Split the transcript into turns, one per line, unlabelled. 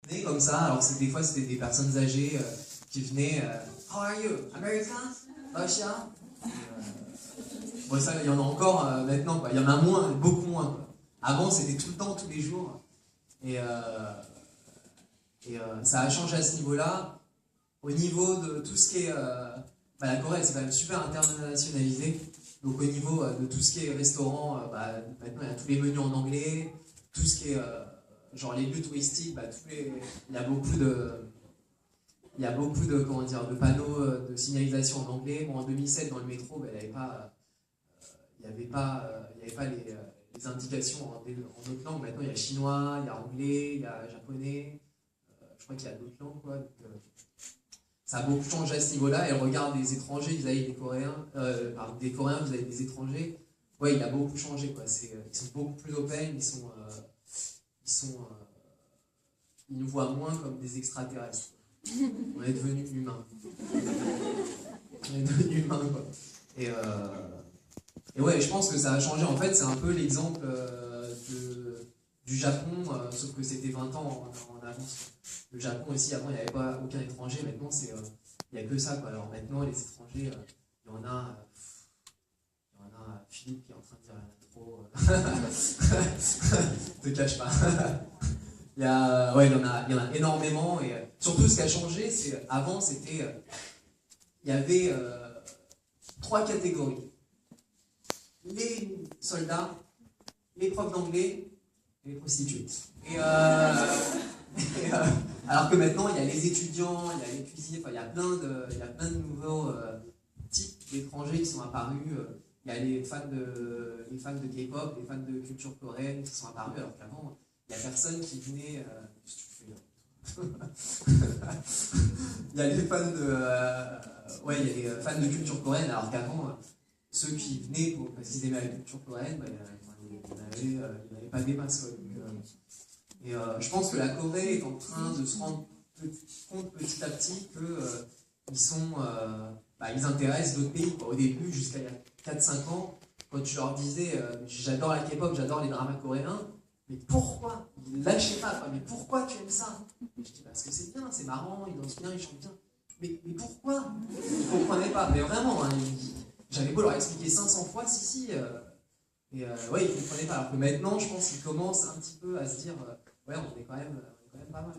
venaient comme ça. Alors des fois c'était des personnes âgées qui venaient How are you? America? Russia? Bon, ça, il y en a encore maintenant, quoi. Il y en a moins, beaucoup moins, quoi. Avant, c'était tout le temps, tous les jours. Et ça a changé à ce niveau-là. Au niveau de tout ce qui est... la Corée, c'est quand même super internationalisé. Donc au niveau de tout ce qui est restaurant, maintenant il y a tous les menus en anglais. Tout ce qui est genre les lieux touristiques, il y a beaucoup de... Il y a beaucoup de, comment dire, de panneaux de signalisation en anglais. Bon, en 2007, dans le métro, il n'y avait pas, les indications en autres langues. Maintenant, il y a chinois, il y a anglais, il y a japonais. Je crois qu'il y a d'autres langues, quoi. Donc, ça a beaucoup changé à ce niveau-là. Et le regard des étrangers vis-à-vis des Coréens, des Coréens vis-à-vis des étrangers, ouais, il a beaucoup changé, quoi. Ils sont beaucoup plus open, ils nous voient moins comme des extraterrestres. On est devenus humains. On est devenus humains, quoi. Et ouais, je pense que ça a changé. En fait, c'est un peu l'exemple du Japon, sauf que c'était 20 ans en avance. Le Japon aussi, avant, il n'y avait pas aucun étranger. Maintenant, il n'y a que ça, quoi. Alors maintenant, les étrangers, il y en a Philippe qui est en train de dire trop. Te cache pas. Il y en a énormément. Et surtout, ce qui a changé, c'est avant, il y avait 3 catégories. Les soldats, les profs d'anglais et les prostituées. Alors que maintenant, il y a les étudiants, il y a les cuisiniers, il y a plein de nouveaux types d'étrangers qui sont apparus. Il y a les fans de K-pop, les fans de culture coréenne qui sont apparus, alors qu'avant, il n'y a personne qui venait... il y a les fans de culture coréenne, alors qu'avant, ceux qui venaient parce qu'ils aimaient la culture coréenne, ils n'avaient pas des masses. Et je pense que la Corée est en train de se rendre compte petit à petit qu'ils intéressent d'autres pays. Au début, jusqu'à il y a 4-5 ans, quand tu leur disais j'adore la K-pop, j'adore les dramas coréens, mais pourquoi? Ils ne lâchaient pas, quoi. Mais pourquoi tu aimes ça? Je dis parce que c'est bien, c'est marrant, ils dansent bien, ils chantent bien. Mais pourquoi? Ils ne comprenaient pas, mais vraiment, hein, j'avais beau leur expliquer 500 fois, si. Ouais, ils ne comprenaient pas. Alors que maintenant, je pense qu'ils commencent un petit peu à se dire ouais, on est quand même pas mal.